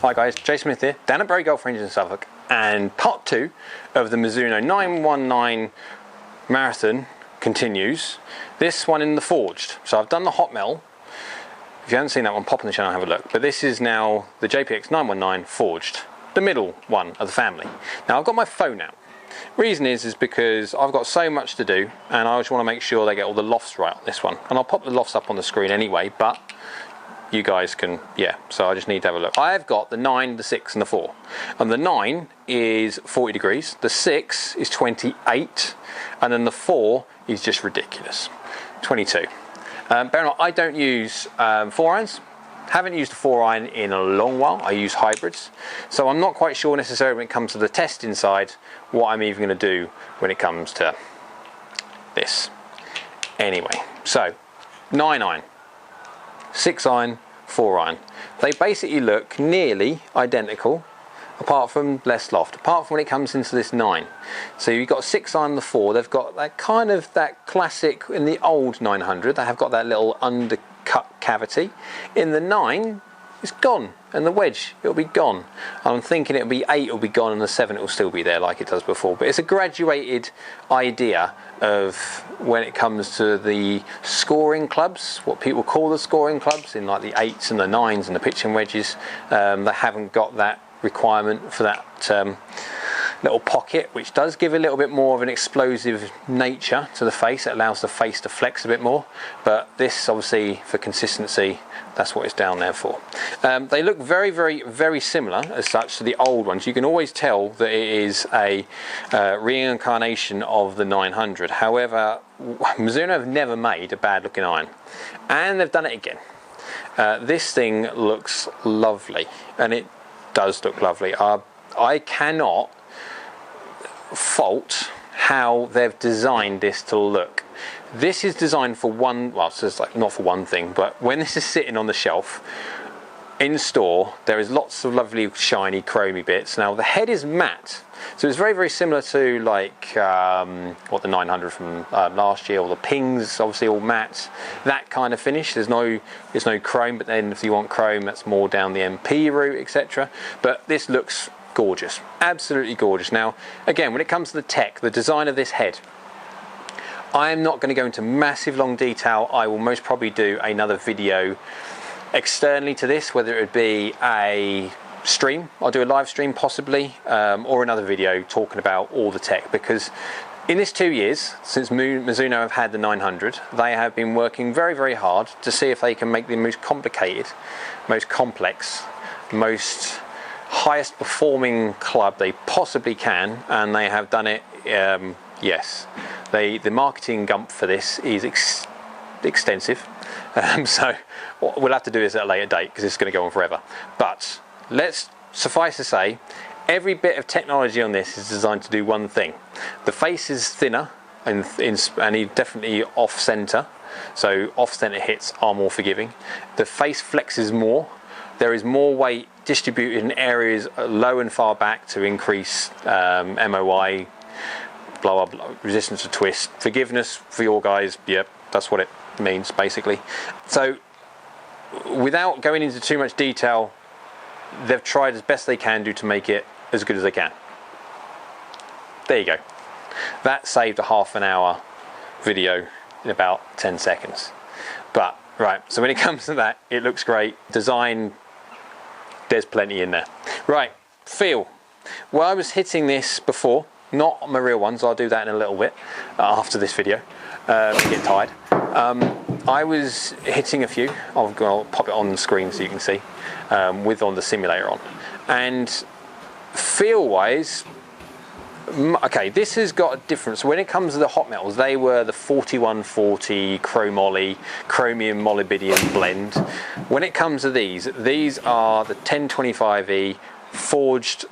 Hi guys, Jason Smith here, down at Bury Golf Range in Suffolk, and part 2 of the Mizuno 919 Marathon continues. This one in the forged. So I've done the hot metal. If you haven't seen that one, pop on the channel and have a look. But this is now the JPX919 Forged, the middle one of the family. Now I've got my phone out. Reason is because I've got so much to do and I just want to make sure they get all the lofts right on this one. And I'll pop the lofts up on the screen anyway, but you guys can, yeah, so I just need to have a look. I've got the 9, the 6 and the 4. And the 9 is 40 degrees, the 6 is 28, and then the 4 is just ridiculous, 22. Bear in mind, I don't use 4 irons. Haven't used a 4 iron in a long while. I use hybrids. So I'm not quite sure necessarily when it comes to the testing side what I'm even going to do when it comes to this. Anyway, so 9 iron. 6 iron, 4 iron. They basically look nearly identical, apart from less loft, apart from when it comes into this 9. So you've got 6 iron and the 4, they've got that kind of that classic in the old 900, they have got that little undercut cavity. In the 9, it's gone, and the wedge, it'll be gone. I'm thinking it'll be 8, it'll be gone, and the 7 it'll still be there like it does before. But it's a graduated idea of when it comes to the scoring clubs, what people call the scoring clubs, in like the 8s and the 9s and the pitching wedges. They haven't got that requirement for that little pocket, which does give a little bit more of an explosive nature to the face. It allows the face to flex a bit more, but this obviously for consistency, that's what it's down there for. They look very, very, very similar as such to the old ones. You can always tell that it is a reincarnation of the 900. However, Mizuno have never made a bad looking iron, and they've done it again. This thing looks lovely, and it does look lovely. I cannot fault how they've designed this to look. This is designed for one, well, so it's like not for one thing, but when this is sitting on the shelf in store, there is lots of lovely shiny chromy bits. Now the head is matte, so it's very, very similar to like what the 900 from last year, or the Pings, obviously all matte, that kind of finish. There's no chrome, but then if you want chrome, that's more down the MP route, etc. But this looks gorgeous, absolutely gorgeous. Now again, when it comes to the tech, the design of this head, I am not going to go into massive long detail. I will most probably do another video externally to this, whether it would be a stream, I'll do a live stream possibly, or another video talking about all the tech, because in this 2 years since Mizuno have had the 900, they have been working very, very hard to see if they can make the most complicated, most complex, most highest performing club they possibly can, and they have done it. Yes, the marketing gump for this is extensive, so what we'll have to do is at a later date, because it's going to go on forever. But let's suffice to say, every bit of technology on this is designed to do one thing. The face is thinner and definitely off center, so off center hits are more forgiving. The face flexes more. There is more weight distributed in areas low and far back to increase MOI, blah, blah, blah, resistance to twist, forgiveness for your guys. Yep, that's what it means basically. So without going into too much detail, they've tried as best they can do to make it as good as they can. There you go. That saved a half an hour video in about 10 seconds. But right, so when it comes to that, it looks great. Design, there's plenty in there. Right, feel. Well, I was hitting this before, not my real ones. I'll do that in a little bit after this video. Get tired. I was hitting a few. I'll pop it on the screen so you can see, with on the simulator on. And feel-wise, okay, this has got a difference. When it comes to the hot metals, they were the 4140 chromoly, chromium molybdenum blend. When it comes to these are the 1025E forged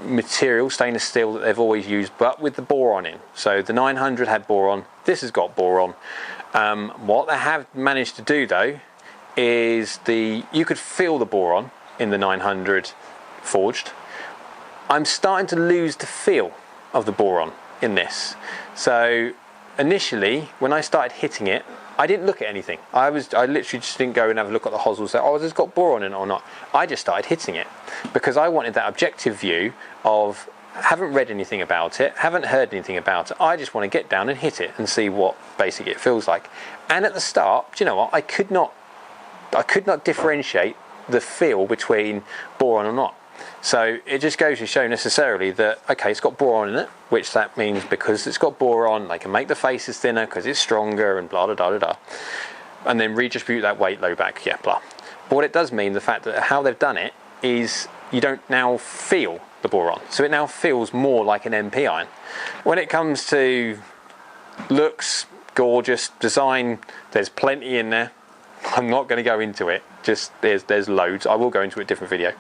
material, stainless steel, that they've always used, but with the boron in. So the 900 had boron, this has got boron. What they have managed to do though is you could feel the boron in the 900 forged. I'm starting to lose the feel of the boron in this. So initially when I started hitting it, I didn't look at anything. I literally just didn't go and have a look at the hosel and say, oh, has this got boron in it or not? I just started hitting it because I wanted that objective view of, haven't read anything about it, haven't heard anything about it. I just want to get down and hit it and see what basically it feels like. And at the start, do you know what? I could not differentiate the feel between boron or not. So it just goes to show necessarily that, okay, it's got boron in it, which that means because it's got boron, they can make the faces thinner because it's stronger and blah, blah, blah, blah, and then redistribute that weight load back, yeah, blah. But what it does mean, the fact that how they've done it is you don't now feel the boron. So it now feels more like an MP iron. When it comes to looks, gorgeous, design, there's plenty in there. I'm not going to go into it. Just there's loads. I will go into a different video.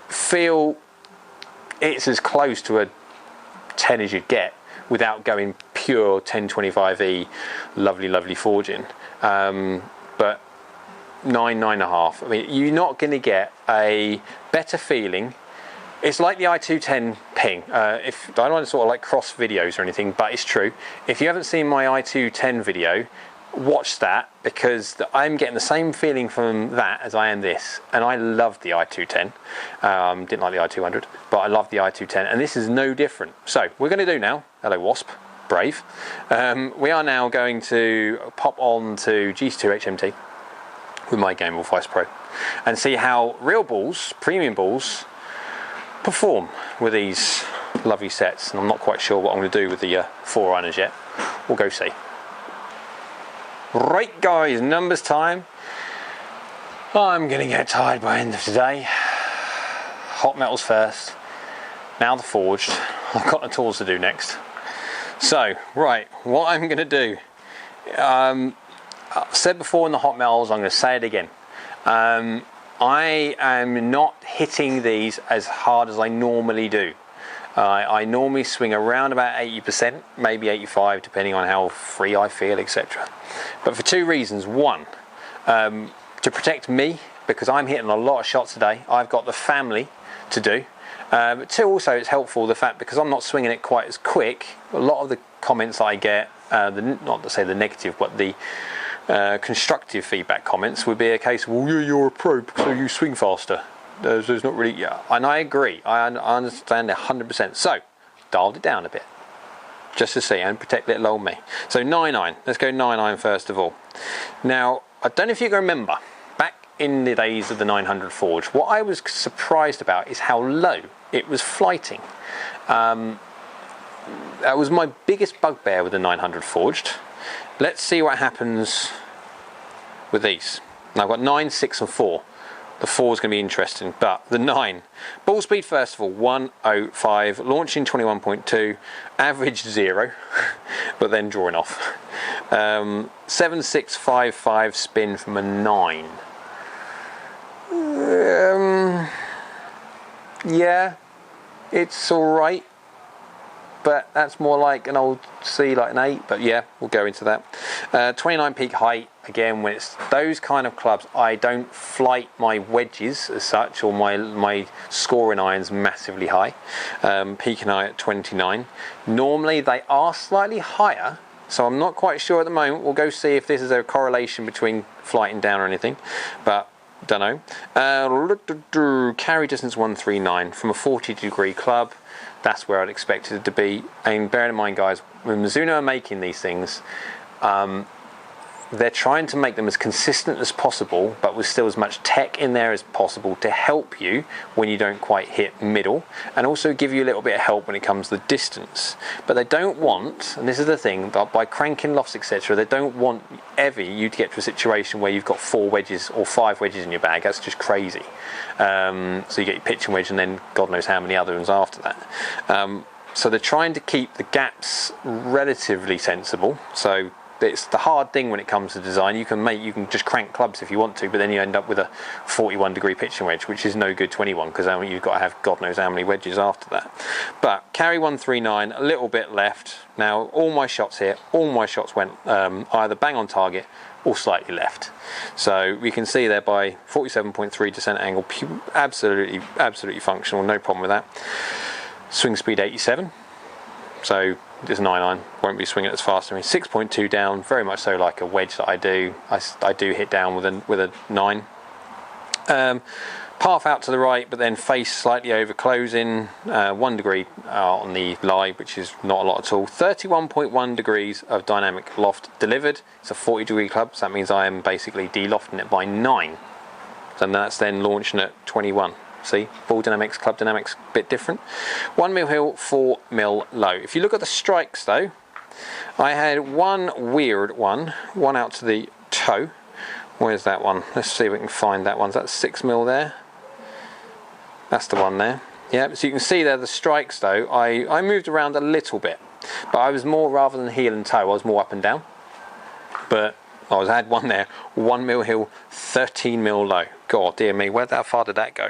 Feel it's as close to a 10 as you'd get without going pure 1025E lovely forging. But 9.5. I mean, you're not going to get a better feeling. It's like the i210 ping. If I don't want to sort of like cross videos or anything, but it's true. If you haven't seen my i210 video, watch that, because I'm getting the same feeling from that as I am this, and I love the i210. Didn't like the i200, but I love the i210, and this is no different. So we're going to do now, hello Wasp, brave. We are now going to pop on to GT2 HMT with my Game Wolf Ice Pro and see how real balls, premium balls, perform with these lovely sets. And I'm not quite sure what I'm going to do with the 4-ironers yet. We'll go see. Right guys, numbers time. I'm going to get tired by the end of today. Hot metals first, now the forged. I've got the tools to do next. So, right, what I'm going to do, I've said before in the hot metals, I'm going to say it again. I am not hitting these as hard as I normally do. I normally swing around about 80%, maybe 85%, depending on how free I feel, etc. But for two reasons. One, to protect me, because I'm hitting a lot of shots today. I've got the family to do. But two, also it's helpful the fact, because I'm not swinging it quite as quick, a lot of the comments I get, not to say the negative, but the constructive feedback comments would be a case of, well, you're a pro, so you swing faster. There's not really, yeah, and I agree. I understand 100%. So, dialed it down a bit, just to see and protect little old me. So 9.9. Let's go 9.9 first of all. Now, I don't know if you can remember back in the days of the 900 Forge. What I was surprised about is how low it was flighting. That was my biggest bugbear with the 900 Forged. Let's see what happens with these. Now I've got 9, 6, and 4. The 4 is going to be interesting, but the 9. Ball speed first of all, 105, launching 21.2, average 0, but then drawing off. 7655 spin from a 9. Yeah, it's alright, but that's more like an old C, like an 8, but yeah, we'll go into that. 29 peak height. Again, when it's those kind of clubs, I don't flight my wedges as such, or my scoring irons massively high. Peaking high at 29. Normally they are slightly higher, so I'm not quite sure at the moment. We'll go see if this is a correlation between flighting down or anything, but don't know. Carry distance 139 from a 40-degree club. That's where I'd expect it to be. And bear in mind, guys, when Mizuno are making these things, they're trying to make them as consistent as possible, but with still as much tech in there as possible to help you when you don't quite hit middle, and also give you a little bit of help when it comes to the distance. But they don't want, and this is the thing, but by cranking lofts, etc., they don't want ever you to get to a situation where you've got 4 wedges or 5 wedges in your bag. That's just crazy. So you get your pitching wedge and then God knows how many other ones after that. So they're trying to keep the gaps relatively sensible. So it's the hard thing when it comes to design. You can just crank clubs if you want to, but then you end up with a 41-degree pitching wedge, which is no good to anyone, because you've got to have God knows how many wedges after that. But carry 139, a little bit left. Now all my shots here, all my shots went either bang on target or slightly left. So we can see there by 47.3 descent angle, absolutely functional, no problem with that. Swing speed 87. So This 9-iron won't be swinging as fast. I mean, 6.2 down, very much so like a wedge that I do. I do hit down with a 9. Path out to the right, but then face slightly over closing, 1 degree on the lie, which is not a lot at all. 31.1 degrees of dynamic loft delivered. It's a 40-degree club, so that means I am basically de-lofting it by 9. So that's then launching at 21. See, ball dynamics, club dynamics, a bit different. 1 mil hill, 4 mil low. If you look at the strikes though, I had one weird one out to the toe. Where's that one? Let's see if we can find that one. Is that 6 mil there? That's the one there. Yeah, so you can see there the strikes though, I moved around a little bit, but I was more, rather than heel and toe, I was more up and down. But I had one there, 1 mil hill, 13 mil low. God, dear me, how far did that go?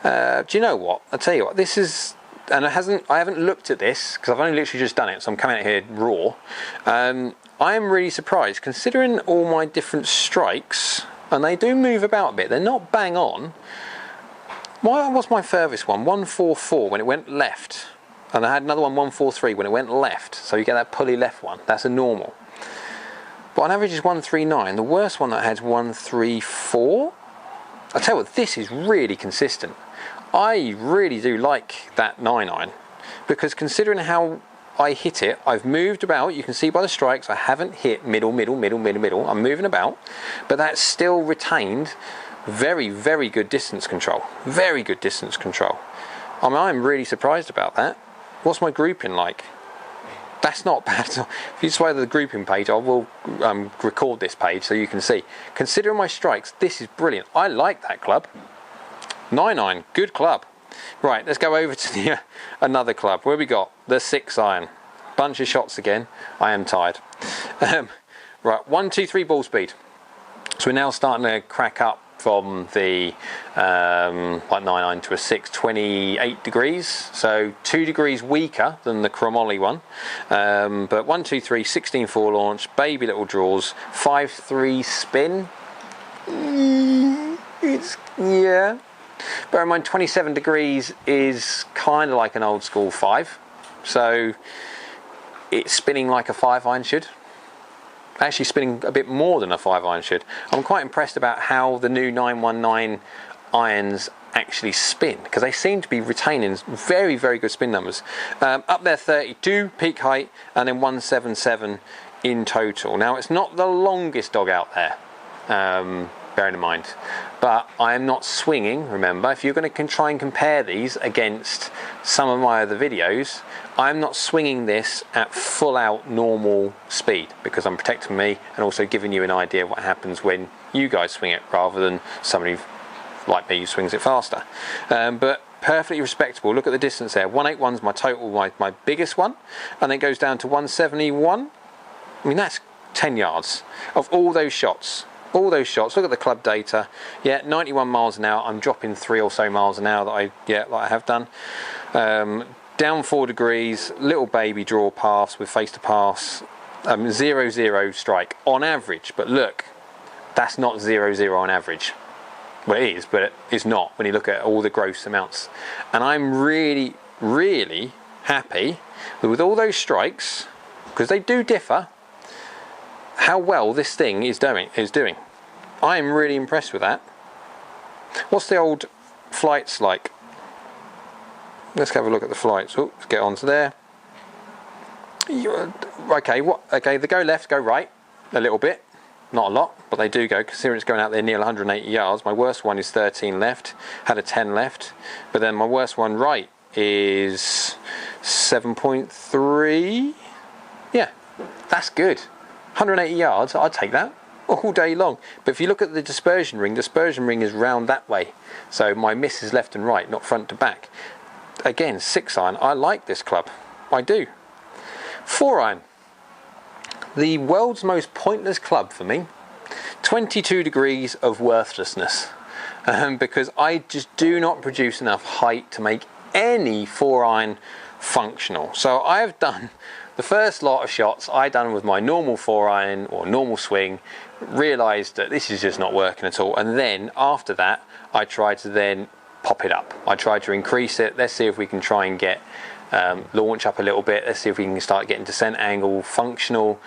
Do you know what? I'll tell you what, this is, and I haven't looked at this, because I've only literally just done it, so I'm coming out here raw. I am really surprised, considering all my different strikes, and they do move about a bit, they're not bang on. What's my furthest one? 144 when it went left, and I had another one 143 when it went left, so you get that pulley left one, that's a normal. But on average is 139, the worst one that I had is 134. I tell you what, this is really consistent. I really do like that 9-iron, because considering how I hit it, I've moved about, you can see by the strikes, I haven't hit middle, I'm moving about, but that's still retained very, very good distance control. Very good distance control. I mean, I'm really surprised about that. What's my grouping like? That's not bad at all. If you just go to the grouping page, I will record this page so you can see. Considering my strikes, this is brilliant. I like that club. 9-iron, good club. Right, let's go over to the another club. Where we got? The 6-iron. Bunch of shots again. I am tired. Right, 1, 2, 3 ball speed. So we're now starting to crack up from the like 9-iron to a 6, 28 degrees, so 2 degrees weaker than the chromoly one, but 1, 2, 3, 16-4 launch, baby little draws, 5-3 spin. It's, yeah, bear in mind 27 degrees is kind of like an old school 5, so it's spinning like a 5-iron should. Actually spinning a bit more than a 5-iron should. I'm quite impressed about how the new 919 irons actually spin, because they seem to be retaining very, very good spin numbers. Up there 32 peak height, and then 177 in total. Now it's not the longest dog out there, bearing in mind, but I am not swinging. Remember, if you're going to try and compare these against some of my other videos, I'm not swinging this at full out normal speed, because I'm protecting me and also giving you an idea of what happens when you guys swing it, rather than somebody like me who swings it faster. But perfectly respectable. Look at the distance there. 181 is my total, my biggest one, and then it goes down to 171. I mean, that's 10 yards of all those shots. All those shots. Look at the club data. Yeah, 91 miles an hour. I'm dropping 3 or so miles an hour that I have done. Down 4 degrees, little baby draw pass with face to pass, 0-0 strike on average. But look, that's not 0-0 on average. Well, it is, but it's not when you look at all the gross amounts. And I'm really, really happy that with all those strikes, because they do differ, how well this thing is doing. I am really impressed with that. What's the old flights like? Let's have a look at the flights. Oh, let's get on to there. Okay, they go left, go right a little bit. Not a lot, but they do go, considering it's going out there near 180 yards. My worst one is 13 left, had a 10 left, but then my worst one right is 7.3. Yeah, that's good. 180 yards, I'd take that all day long. But if you look at the dispersion ring is round that way, so my miss is left and right, not front to back. Again, 6-iron, I like this club, I do. 4-iron, the world's most pointless club for me. 22 degrees of worthlessness, because I just do not produce enough height to make any 4-iron functional. So I have done the first lot of shots I done with my normal 4-iron or normal swing, realised that this is just not working at all, and then after that I tried to then pop it up. I tried to increase it. Let's see if we can try and get launch up a little bit. Let's see if we can start getting descent angle functional.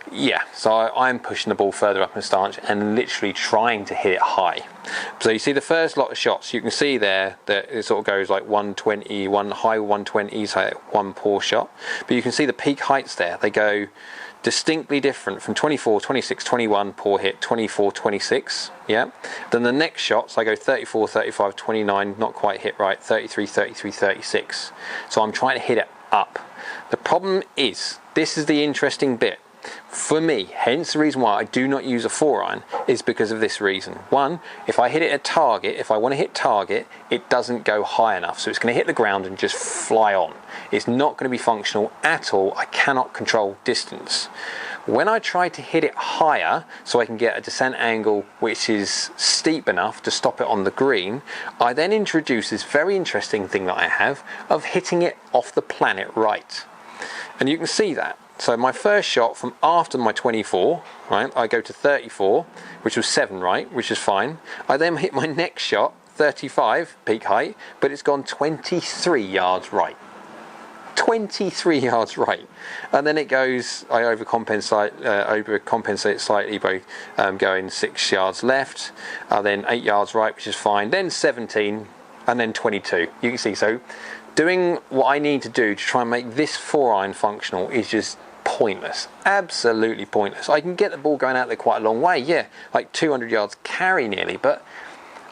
Yeah, so I'm pushing the ball further up in the stance and literally trying to hit it high. So you see the first lot of shots, you can see there that it sort of goes like 120, one high 120s, so one poor shot. But you can see the peak heights there, they go distinctly different from 24, 26, 21, poor hit, 24, 26, yeah. Then the next shots, I go 34, 35, 29, not quite hit right, 33, 33, 36. So I'm trying to hit it up. The problem is, this is the interesting bit. For me, hence the reason why I do not use a 4-iron is because of this reason. One, if I hit it at target, if I want to hit target, it doesn't go high enough. So it's going to hit the ground and just fly on. It's not going to be functional at all. I cannot control distance. When I try to hit it higher, so I can get a descent angle which is steep enough to stop it on the green, I then introduce this very interesting thing that I have of hitting it off the planet right. And you can see that. So my first shot from after my 24, right, I go to 34, which was 7 right, which is fine. I then hit my next shot, 35 peak height, but it's gone 23 yards right. 23 yards right. And then it goes, I overcompensate slightly by going 6 yards left, then 8 yards right, which is fine, then 17, and then 22. You can see, so doing what I need to do to try and make this 4-iron functional is just pointless, absolutely pointless. I can get the ball going out there quite a long way, yeah, like 200 yards carry nearly, but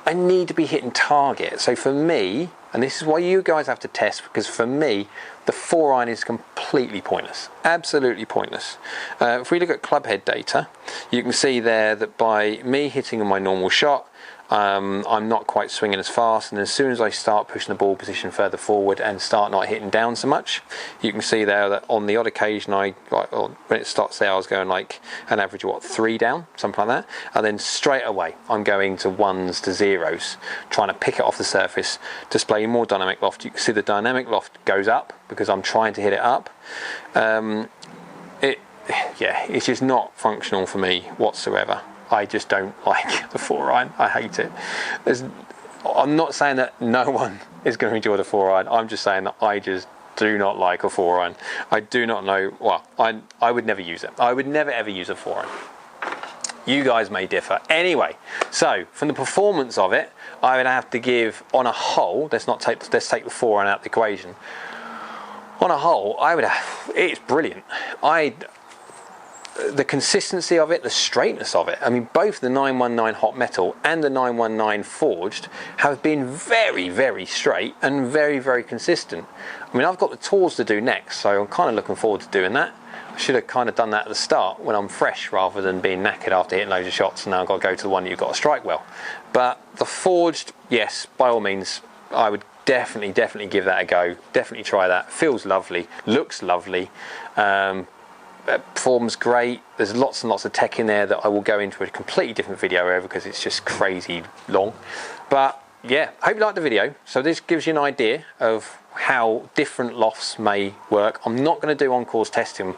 I need to be hitting target. So for me, and this is why you guys have to test, because for me, the 4-iron is completely pointless, absolutely pointless. If we look at club head data, you can see there that by me hitting my normal shot, I'm not quite swinging as fast, and as soon as I start pushing the ball position further forward and start not hitting down so much, you can see there that on the odd occasion when it starts there, I was going like an average of 3 down, something like that, and then straight away I'm going to 1s to 0s, trying to pick it off the surface, displaying more dynamic loft. You can see the dynamic loft goes up because I'm trying to hit it up. It's just not functional for me whatsoever. I just don't like the 4-iron. I hate it. I'm not saying that no one is going to enjoy the 4-iron. I'm just saying that I just do not like a 4-iron. I do not know. Well, I would never use it. I would never ever use a 4-iron. You guys may differ. Anyway, so from the performance of it, I would have to give on a whole. Let's take the 4-iron out of the equation. On a whole, it's brilliant. The consistency of it, the straightness of it. I mean, both the 919 hot metal and the 919 forged have been very, very straight and very, very consistent. I mean, I've got the tools to do next, so I'm kind of looking forward to doing that. I should have kind of done that at the start when I'm fresh, rather than being knackered after hitting loads of shots, and now I've got to go to the one that you've got to strike well. But the forged, yes, by all means, I would definitely give that a go. Definitely try that. Feels lovely, looks lovely. Performs great. There's lots and lots of tech in there that I will go into a completely different video over, because it's just crazy long. But yeah, hope you liked the video. So this gives you an idea of how different lofts may work. I'm not going to do on-course testing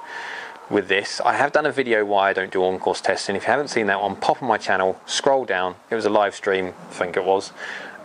with this. I have done a video why I don't do on-course testing. If you haven't seen that one, pop on my channel, scroll down. It was a live stream, I think it was.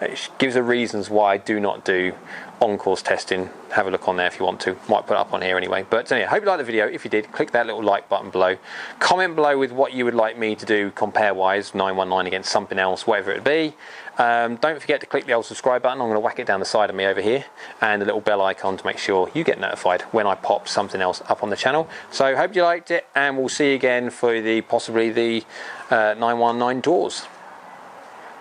It gives the reasons why I do not do on-course testing. Have a look on there if you want to. Might put it up on here anyway. But anyway, hope you liked the video. If you did, click that little like button below. Comment below with what you would like me to do compare-wise, 919 against something else, whatever it be. Don't forget to click the old subscribe button. I'm going to whack it down the side of me over here, and the little bell icon to make sure you get notified when I pop something else up on the channel. So hope you liked it, and we'll see you again for possibly the 919 doors.